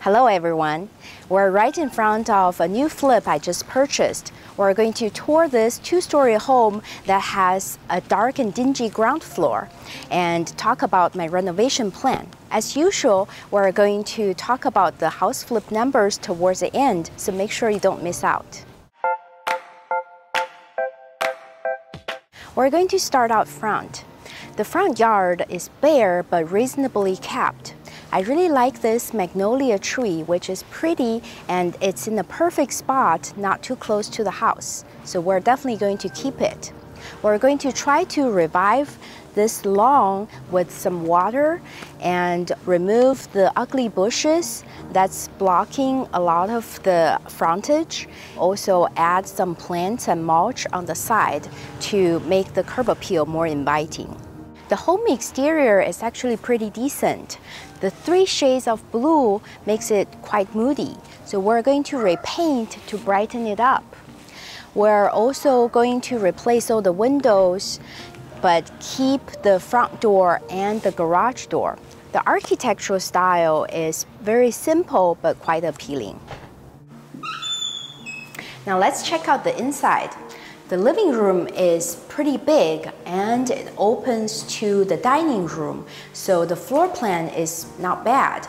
Hello everyone. We're right in front of a new flip I just purchased. We're going to tour this two-story home that has a dark and dingy ground floor and talk about my renovation plan. As usual, we're going to talk about the house flip numbers towards the end, so make sure you don't miss out. We're going to start out front. The front yard is bare but reasonably kept. I really like this magnolia tree, which is pretty and it's in the perfect spot, not too close to the house. So we're definitely going to keep it. We're going to try to revive this lawn with some water and remove the ugly bushes that's blocking a lot of the frontage. Also add some plants and mulch on the side to make the curb appeal more inviting. The home exterior is actually pretty decent. The 3 shades of blue makes it quite moody, so we're going to repaint to brighten it up. We're also going to replace all the windows, but keep the front door and the garage door. The architectural style is very simple but quite appealing. Now let's check out the inside. The living room is pretty big and it opens to the dining room, so the floor plan is not bad.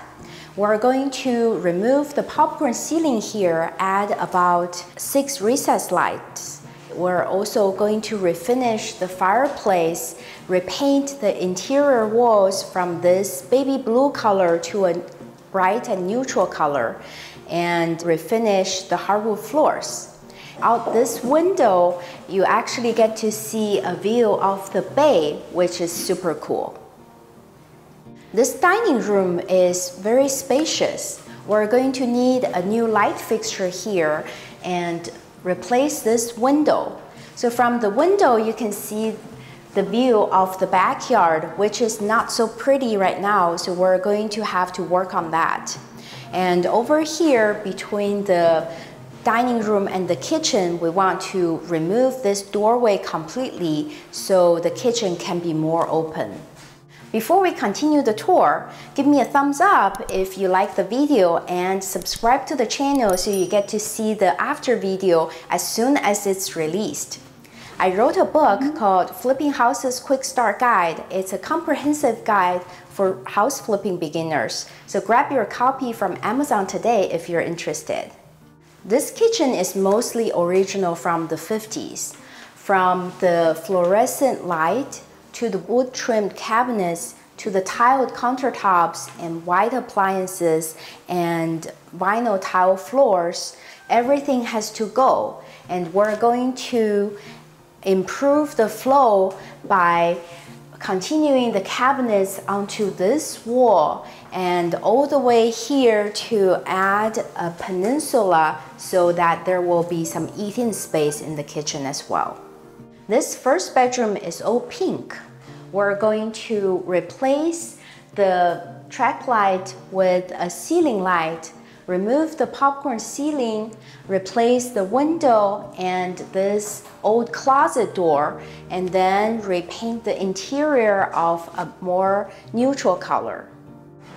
We're going to remove the popcorn ceiling here, add about 6 recessed lights. We're also going to refinish the fireplace, repaint the interior walls from this baby blue color to a bright and neutral color, and refinish the hardwood floors. Out this window, you actually get to see a view of the bay, which is super cool. This dining room is very spacious. We're going to need a new light fixture here and replace this window. So from the window, you can see the view of the backyard, which is not so pretty right now, so we're going to have to work on that. And over here, between the dining room and the kitchen, we want to remove this doorway completely so the kitchen can be more open. Before we continue the tour, give me a thumbs up if you like the video and subscribe to the channel so you get to see the after video as soon as it's released. I wrote a book called Flipping Houses Quick Start Guide. It's a comprehensive guide for house flipping beginners. So grab your copy from Amazon today if you're interested. This kitchen is mostly original from the 50s. From the fluorescent light to the wood-trimmed cabinets to the tiled countertops and white appliances and vinyl tile floors, everything has to go. And we're going to improve the flow by continuing the cabinets onto this wall and all the way here to add a peninsula so that there will be some eating space in the kitchen as well. This first bedroom is all pink. We're going to replace the track light with a ceiling light, remove the popcorn ceiling, replace the window and this old closet door, and then repaint the interior of a more neutral color.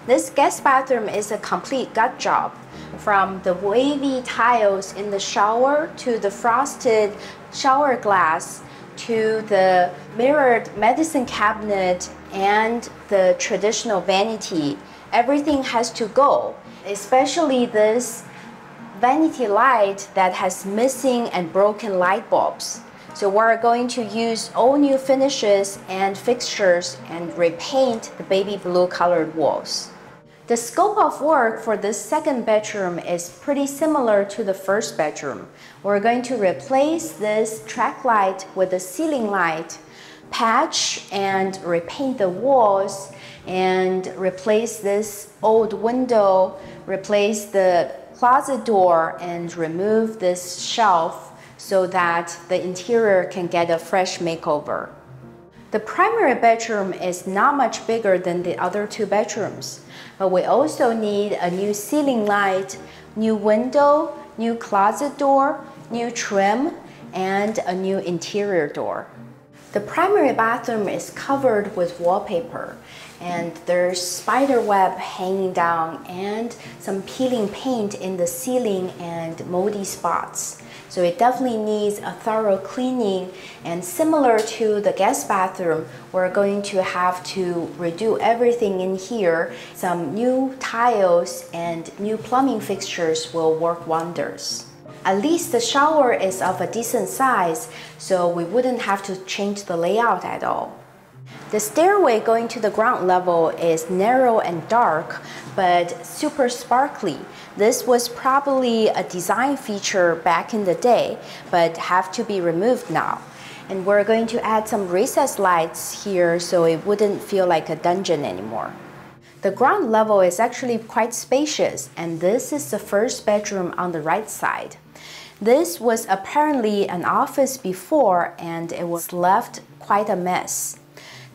This guest bathroom is a complete gut job. From the wavy tiles in the shower to the frosted shower glass to the mirrored medicine cabinet and the traditional vanity, everything has to go, especially this vanity light that has missing and broken light bulbs. So we're going to use all new finishes and fixtures and repaint the baby blue colored walls. The scope of work for this second bedroom is pretty similar to the first bedroom. We're going to replace this track light with a ceiling light, patch and repaint the walls, and replace this old window, replace the closet door, and remove this shelf so that the interior can get a fresh makeover. The primary bedroom is not much bigger than the other 2 bedrooms, but we also need a new ceiling light, new window, new closet door, new trim, and a new interior door. The primary bathroom is covered with wallpaper, and there's spider web hanging down and some peeling paint in the ceiling and moldy spots. So it definitely needs a thorough cleaning, and similar to the guest bathroom, we're going to have to redo everything in here. Some new tiles and new plumbing fixtures will work wonders. At least the shower is of a decent size, so we wouldn't have to change the layout at all. The stairway going to the ground level is narrow and dark, but super sparkly. This was probably a design feature back in the day, but have to be removed now. And we're going to add some recessed lights here so it wouldn't feel like a dungeon anymore. The ground level is actually quite spacious, and this is the first bedroom on the right side. This was apparently an office before, and it was left quite a mess.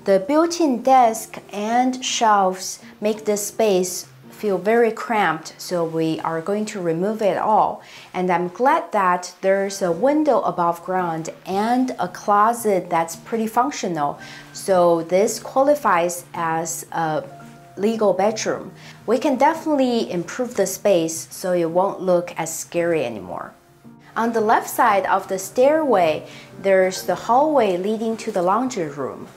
The built-in desk and shelves make this space feel very cramped, so we are going to remove it all. And I'm glad that there's a window above ground and a closet that's pretty functional, so this qualifies as a legal bedroom. We can definitely improve the space so it won't look as scary anymore. On the left side of the stairway, there's the hallway leading to the laundry room.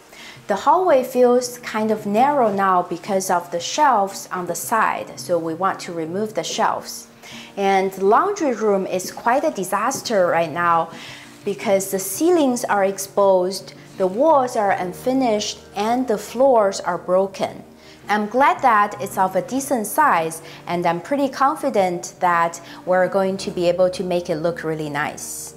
The hallway feels kind of narrow now because of the shelves on the side, so we want to remove the shelves. And the laundry room is quite a disaster right now because the ceilings are exposed, the walls are unfinished, and the floors are broken. I'm glad that it's of a decent size, and I'm pretty confident that we're going to be able to make it look really nice.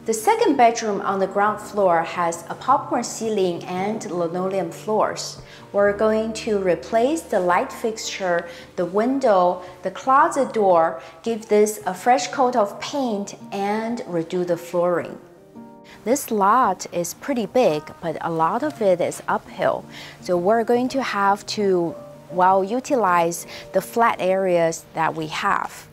The second bedroom on the ground floor has a popcorn ceiling and linoleum floors. We're going to replace the light fixture, the window, the closet door, give this a fresh coat of paint, and redo the flooring. This lot is pretty big, but a lot of it is uphill. So we're going to have to utilize the flat areas that we have.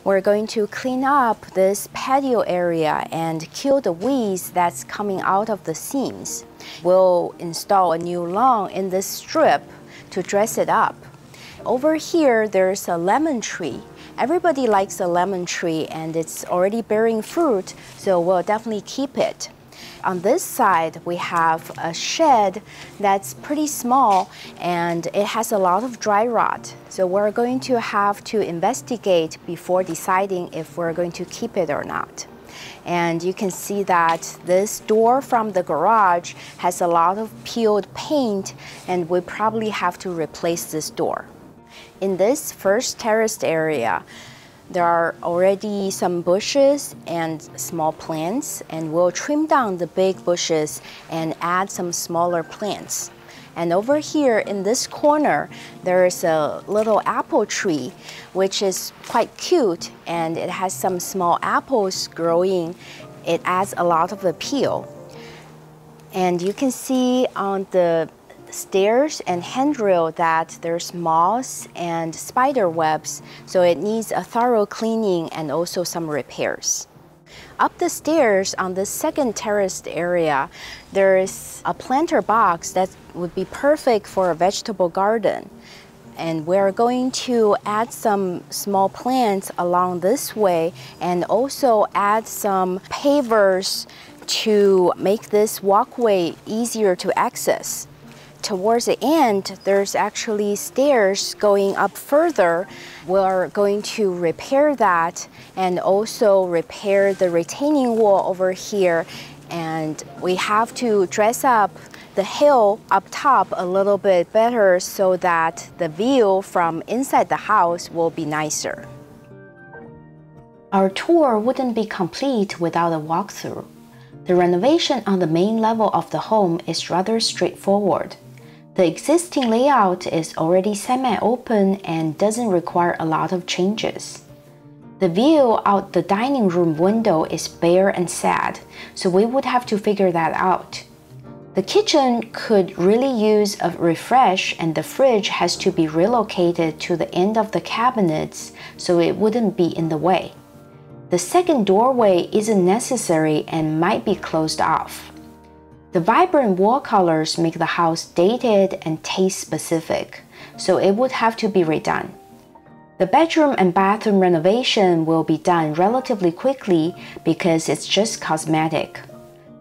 We're going to clean up this patio area and kill the weeds that's coming out of the seams. We'll install a new lawn in this strip to dress it up. Over here, there's a lemon tree. Everybody likes a lemon tree, and it's already bearing fruit, so we'll definitely keep it. On this side, we have a shed that's pretty small, and it has a lot of dry rot. So we're going to have to investigate before deciding if we're going to keep it or not. And you can see that this door from the garage has a lot of peeled paint, and we probably have to replace this door. In this first terraced area, there are already some bushes and small plants, and we'll trim down the big bushes and add some smaller plants. And over here in this corner, there's a little apple tree, which is quite cute, and it has some small apples growing. It adds a lot of appeal. And you can see on the stairs and handrail that there's moss and spider webs, so it needs a thorough cleaning and also some repairs. Up the stairs on the second terraced area, there's a planter box that would be perfect for a vegetable garden. And we're going to add some small plants along this way and also add some pavers to make this walkway easier to access. Towards the end, there's actually stairs going up further. We're going to repair that and also repair the retaining wall over here. And we have to dress up the hill up top a little bit better so that the view from inside the house will be nicer. Our tour wouldn't be complete without a walkthrough. The renovation on the main level of the home is rather straightforward. The existing layout is already semi-open and doesn't require a lot of changes. The view out the dining room window is bare and sad, so we would have to figure that out. The kitchen could really use a refresh, and the fridge has to be relocated to the end of the cabinets so it wouldn't be in the way. The second doorway isn't necessary and might be closed off. The vibrant wall colors make the house dated and taste specific, so it would have to be redone. The bedroom and bathroom renovation will be done relatively quickly because it's just cosmetic.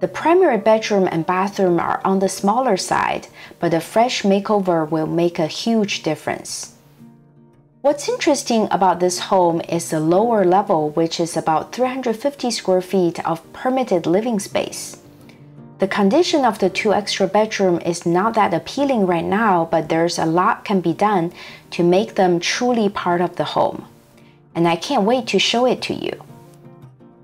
The primary bedroom and bathroom are on the smaller side, but a fresh makeover will make a huge difference. What's interesting about this home is the lower level, which is about 350 square feet of permitted living space. The condition of the 2 extra bedrooms is not that appealing right now, but there's a lot can be done to make them truly part of the home. And I can't wait to show it to you.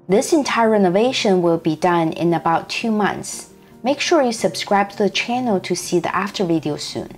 This entire renovation will be done in about 2 months. Make sure you subscribe to the channel to see the after video soon.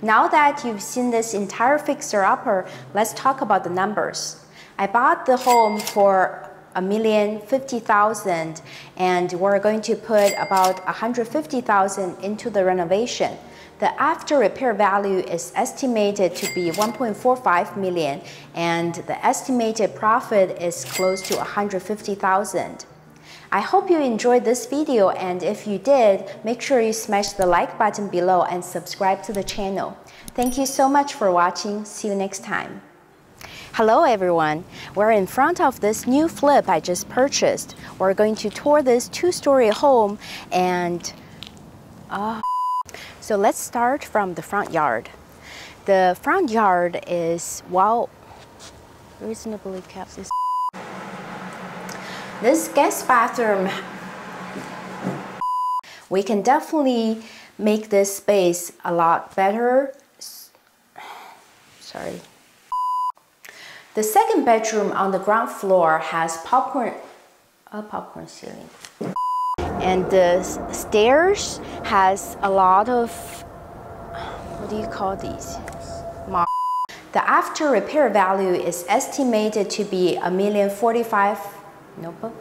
Now that you've seen this entire fixer-upper, let's talk about the numbers. I bought the home for $1,050,000 and we're going to put about $150,000 into the renovation. The after repair value is estimated to be $1.45 million and the estimated profit is close to $150,000. I hope you enjoyed this video, and if you did, make sure you smash the like button below and subscribe to the channel. Thank you so much for watching. See you next time. Hello everyone. We're in front of this new flip I just purchased. We're going to tour this 2-story home and so let's start from the front yard. The front yard is, well, reasonably kept. This guest bathroom, we can definitely make this space a lot better. Sorry. The second bedroom on the ground floor has popcorn ceiling. And the stairs has a lot of, what do you call these? The after repair value is estimated to be $1,045,000. Nope.